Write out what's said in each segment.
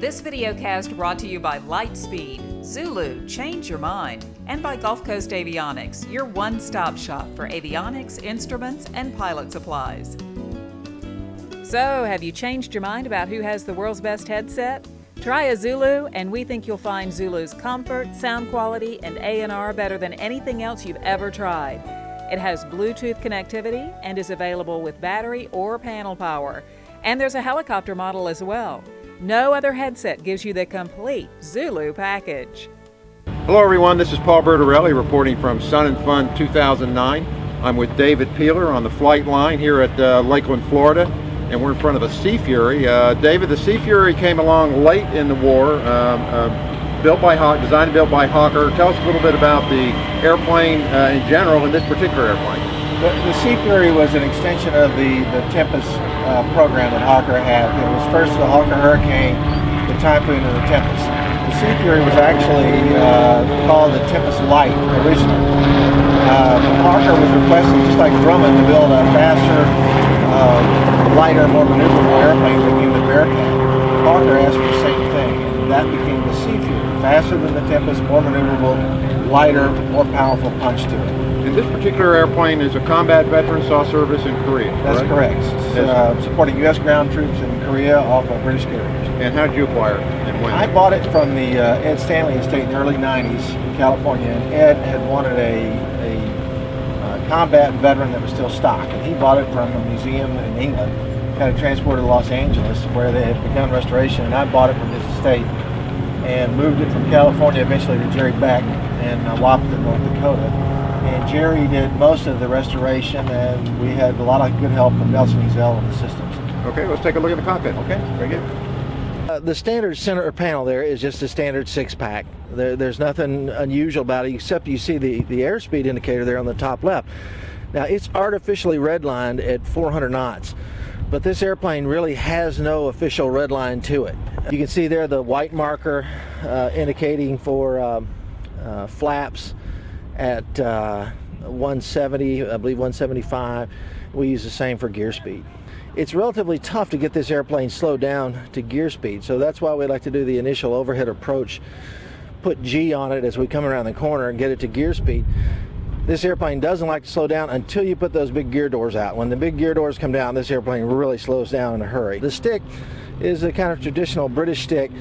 This videocast brought to you by Lightspeed, Zulu, change your mind, and by Gulf Coast Avionics, your one-stop shop for avionics, instruments, and pilot supplies. So, have you changed your mind about who has the world's best headset? Try a Zulu, and we think you'll find Zulu's comfort, sound quality, and A&R better than anything else you've ever tried. It has Bluetooth connectivity and is available with battery or panel power. And there's a helicopter model as well. No other headset gives you the complete Zulu package. Hello everyone, this is Paul Bertorelli reporting from Sun and Fun 2009. I'm with David Peeler on the flight line here at Lakeland, Florida, and we're in front of a Sea Fury. David, the Sea Fury came along late in the war, designed and built by Hawker. Tell us a little bit about the airplane in general and this particular airplane. The Sea Fury was an extension of the Tempest program that Hawker had. It was first the Hawker Hurricane, the Typhoon, and the Tempest. The Sea Fury was actually called the Tempest Light originally. Hawker was requesting, just like Grumman, to build a faster, lighter, more maneuverable airplane that became the Bearcat. Hawker asked for the same thing, and that became the Sea Fury. Faster than the Tempest, more maneuverable, lighter, more powerful punch to it. And this particular airplane is a combat veteran, saw service in Korea. That's correct. Supporting U.S. ground troops in Korea off of British carriers. And how did you acquire it and when? I bought it from the Ed Stanley estate in the early 90s in California, and Ed had wanted a combat veteran that was still stock, and he bought it from a museum in England, had it transported to Los Angeles where they had begun restoration, and I bought it from his estate and moved it from California eventually to Jerry Beck in Wahpeton, North Dakota. And Jerry did most of the restoration, and we had a lot of good help from Nelson Ezel and the systems. Okay, let's take a look at the cockpit. Okay, very good. The standard center panel there is just a standard six-pack. There's nothing unusual about it, except you see the airspeed indicator there on the top left. Now, it's artificially redlined at 400 knots, but this airplane really has no official redline to it. You can see there the white marker indicating for flaps at 170, I believe 175. We use the same for gear speed. It's relatively tough to get this airplane slowed down to gear speed, so that's why we like to do the initial overhead approach, put G on it as we come around the corner and get it to gear speed. This airplane doesn't like to slow down until you put those big gear doors out. When the big gear doors come down, this airplane really slows down in a hurry. The stick is a kind of traditional British stick.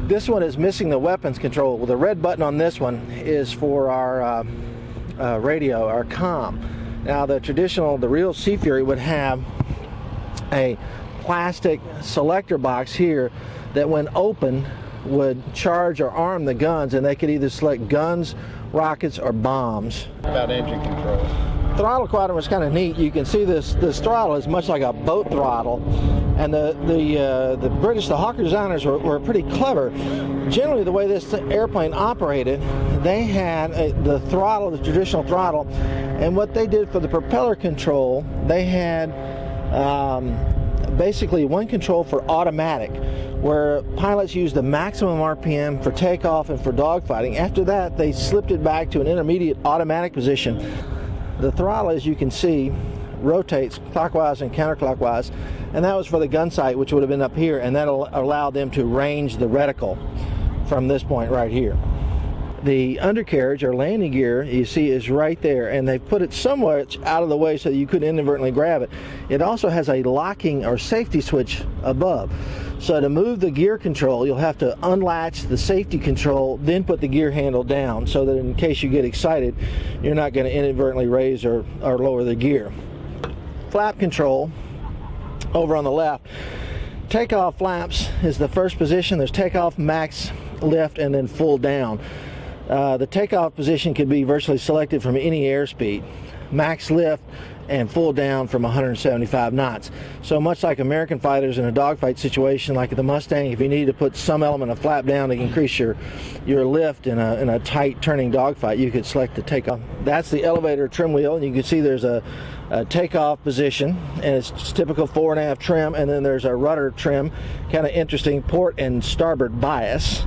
This one is missing the weapons control. Well, the red button on this one is for our radio, our comm. Now the real Sea Fury would have a plastic selector box here that when open would charge or arm the guns, and they could either select guns, rockets, or bombs. About engine controls. Throttle quadrant was kind of neat. You can see this throttle is much like a boat throttle, and the Hawker designers were pretty clever. Generally, the way this airplane operated, they had the throttle, the traditional throttle, and what they did for the propeller control, they had basically one control for automatic, where pilots used the maximum RPM for takeoff and for dogfighting. After that, they slipped it back to an intermediate automatic position. The throttle, as you can see, rotates clockwise and counterclockwise, and that was for the gun sight, which would have been up here, and that'll allow them to range the reticle from this point right here. The undercarriage or landing gear, you see, is right there, and they've put it somewhat out of the way so that you couldn't inadvertently grab it. It also has a locking or safety switch above. So to move the gear control, you'll have to unlatch the safety control, then put the gear handle down, so that in case you get excited, you're not going to inadvertently raise or lower the gear. Flap control over on the left. Takeoff flaps is the first position. There's takeoff, max lift, and then full down. The takeoff position can be virtually selected from any airspeed. Max lift and full down from 175 knots. So much like American fighters in a dogfight situation like the Mustang, if you need to put some element of flap down to increase your lift in a tight turning dogfight, you could select the takeoff. That's the elevator trim wheel, and you can see there's a takeoff position, and it's typical 4.5 trim, and then there's a rudder trim, kind of interesting, port and starboard bias.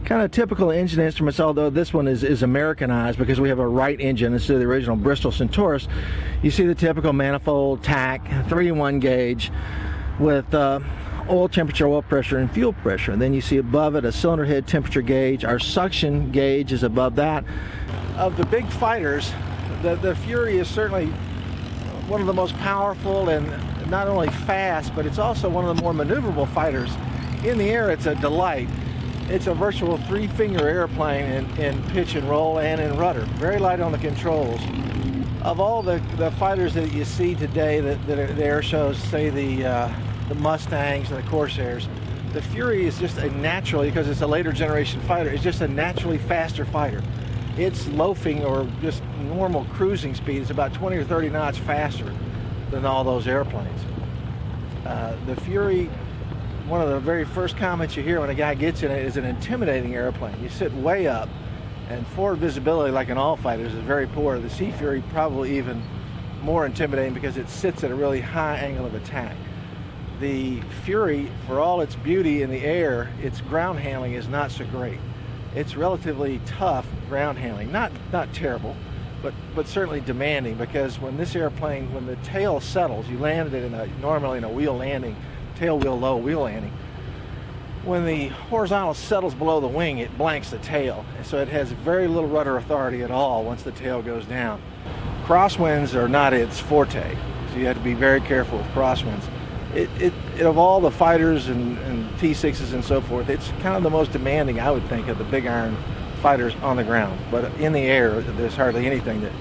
Kind of typical engine instruments, although this one is Americanized because we have a Wright engine instead of the original Bristol Centaurus. You see the typical manifold, tack, 3-in-1 gauge with oil temperature, oil pressure, and fuel pressure. And then you see above it a cylinder head temperature gauge. Our suction gauge is above that. Of the big fighters, the Fury is certainly one of the most powerful and not only fast, but it's also one of the more maneuverable fighters. In the air, it's a delight. It's a virtual three-finger airplane in pitch and roll and in rudder. Very light on the controls. Of all the fighters that you see today that are the air shows, say the Mustangs and the Corsairs, the Fury is just a naturally, because it's a later generation fighter, it's just a naturally faster fighter. Its loafing or just normal cruising speed is about 20 or 30 knots faster than all those airplanes. The Fury, one of the very first comments you hear when a guy gets in it, is an intimidating airplane. You sit way up, and forward visibility, like in all fighters, is very poor. The Sea Fury probably even more intimidating because it sits at a really high angle of attack. The Fury, for all its beauty in the air, its ground handling is not so great. It's relatively tough ground handling, not terrible, but certainly demanding, because when this airplane, when the tail settles, you landed it normally in a wheel landing, tail wheel low wheel landing. When the horizontal settles below the wing, it blanks the tail, and so it has very little rudder authority at all once the tail goes down. Crosswinds are not its forte, so you have to be very careful with crosswinds. Of all the fighters and T6s and so forth, it's kind of the most demanding, I would think, of the big iron fighters on the ground. But in the air, there's hardly anything that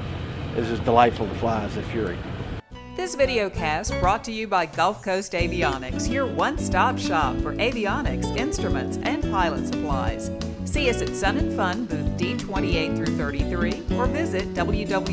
is as delightful to fly as the Fury. This video cast brought to you by Gulf Coast Avionics, your one-stop shop for avionics, instruments, and pilot supplies. See us at Sun and Fun booth D28 through 33 or visit www.gca.aero.